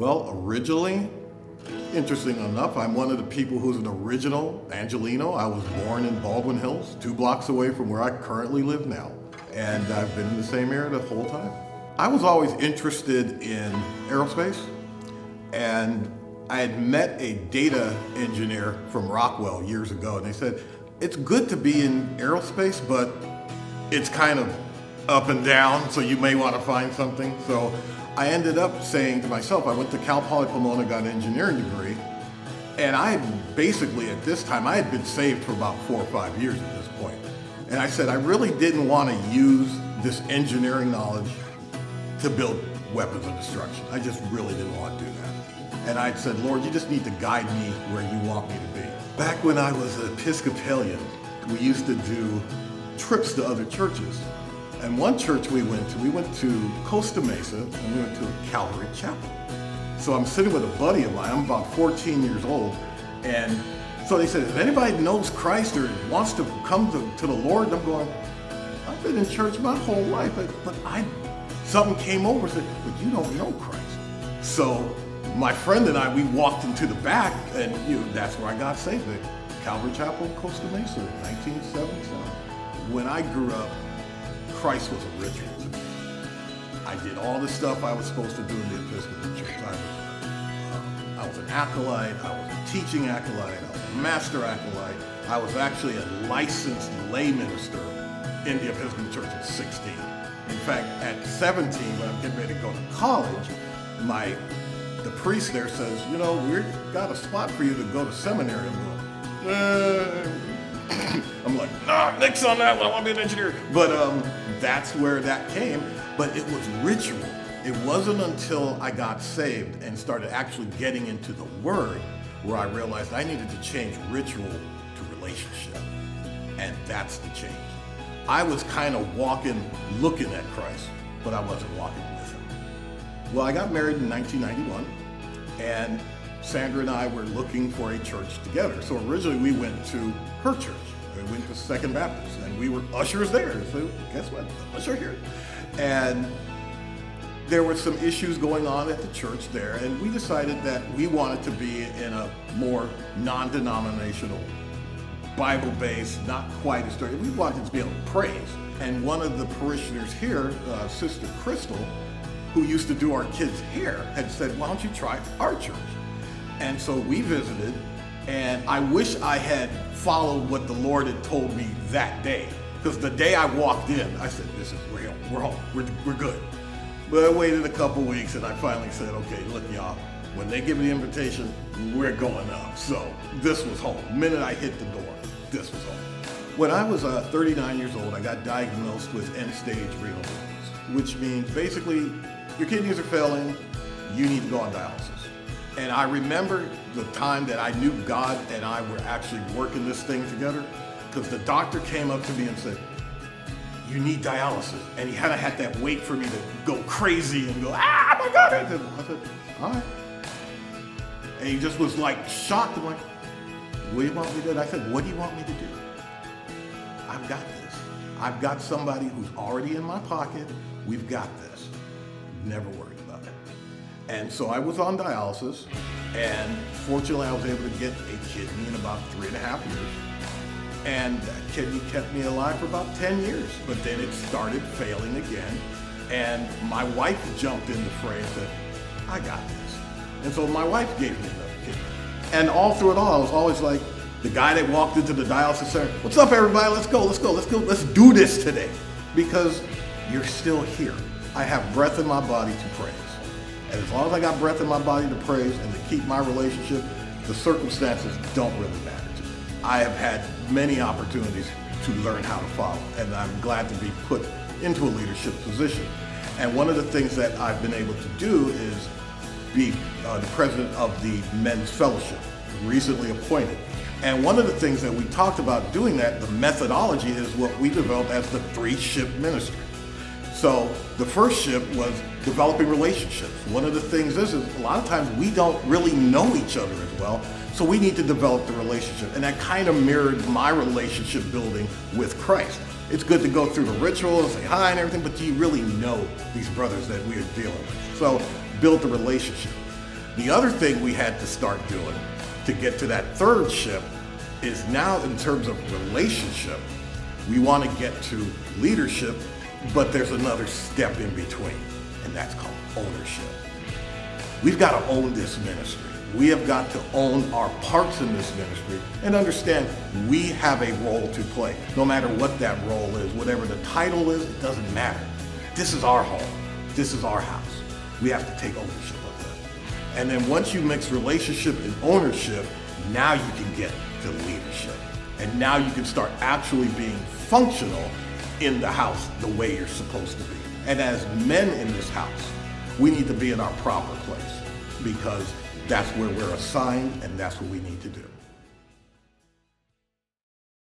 Well, originally, interesting enough, I'm one of the people who's an original Angelino. I was born in Baldwin Hills, 2 blocks away from where I currently live now. And I've been in the same area the whole time. I was always interested in aerospace, and I had met a data engineer from Rockwell years ago, and they said, it's good to be in aerospace, but it's kind of up and down, so you may want to find something. So I ended up saying to myself, I went to Cal Poly Pomona, got an engineering degree, and I had basically at this time, I had been saved for about 4 or 5 years at this point. And I said, I really didn't want to use this engineering knowledge to build weapons of destruction. I just really didn't want to do that. And I said, Lord, you just need to guide me where you want me to be. Back when I was an Episcopalian, we used to do trips to other churches. And one church we went to Costa Mesa, and we went to a Calvary Chapel. So I'm sitting with a buddy of mine, I'm about 14 years old, and so they said, if anybody knows Christ or wants to come to the Lord, and I'm going, I've been in church my whole life, but something came over and said, but you don't know Christ. So my friend and I, we walked into the back, and that's where I got saved, at Calvary Chapel, Costa Mesa, 1977. When I grew up, Christ was a ritual to me. I did all the stuff I was supposed to do in the Episcopal Church. I was an acolyte, I was a teaching acolyte, I was a master acolyte. I was actually a licensed lay minister in the Episcopal Church at 16. In fact, at 17, when I'm getting ready to go to college, the priest there says, we've got a spot for you to go to seminary. I'm like, nah, nix on that one, I want to be an engineer. But that's where that came, but it was ritual. It wasn't until I got saved and started actually getting into the Word where I realized I needed to change ritual to relationship. And that's the change. I was kind of looking at Christ, but I wasn't walking with Him. Well, I got married in 1991, and Sandra and I were looking for a church together. So originally we went to her church. We went to Second Baptist, and we were ushers there. So guess what? Usher here. And there were some issues going on at the church there, and we decided that we wanted to be in a more non-denominational, Bible-based, not quite as sturdy. We wanted to be able to praise. And one of the parishioners here, Sister Crystal, who used to do our kids' hair, had said, why don't you try our church? And so we visited, and I wish I had followed what the Lord had told me that day. Because the day I walked in, I said, this is real. We're home. We're good. But I waited a couple weeks, and I finally said, okay, look, y'all, when they give me the invitation, we're going up. So this was home. The minute I hit the door, this was home. When I was 39 years old, I got diagnosed with end-stage renal disease, which means basically your kidneys are failing, you need to go on dialysis. And I remember the time that I knew God and I were actually working this thing together, because the doctor came up to me and said, you need dialysis. And he kind of had that wait for me to go crazy and go, ah, my God. I said, all right. And he just was like shocked. I'm like, what do you want me to do? I said, what do you want me to do? I've got this. I've got somebody who's already in my pocket. We've got this. Never worried about it. And so I was on dialysis, and fortunately I was able to get a kidney in about 3.5 years. And that kidney kept me alive for about 10 years, but then it started failing again. And my wife jumped in the fray and said, I got this. And so my wife gave me another kidney. And all through it all, I was always like the guy that walked into the dialysis center, what's up everybody, let's go, let's do this today. Because you're still here. I have breath in my body to praise. And as long as I got breath in my body to praise and to keep my relationship, the circumstances don't really matter to me. I have had many opportunities to learn how to follow, and I'm glad to be put into a leadership position. And one of the things that I've been able to do is be the president of the Men's Fellowship, recently appointed. And one of the things that we talked about doing that, the methodology, is what we developed as the 3-ship ministry. So the first ship was developing relationships. One of the things is a lot of times we don't really know each other as well, so we need to develop the relationship. And that kind of mirrored my relationship building with Christ. It's good to go through the ritual and say hi and everything, but do you really know these brothers that we are dealing with? So build the relationship. The other thing we had to start doing to get to that third ship is now in terms of relationship, we want to get to leadership, but there's another step in between, and that's called ownership. We've got to own this ministry. We have got to own our parts in this ministry and understand we have a role to play. No matter what that role is, whatever the title is, it doesn't matter. This is our home. This is our house. We have to take ownership of that. And then once you mix relationship and ownership, now you can get to leadership. And now you can start actually being functional in the house the way you're supposed to be. And as men in this house, we need to be in our proper place because that's where we're assigned and that's what we need to do.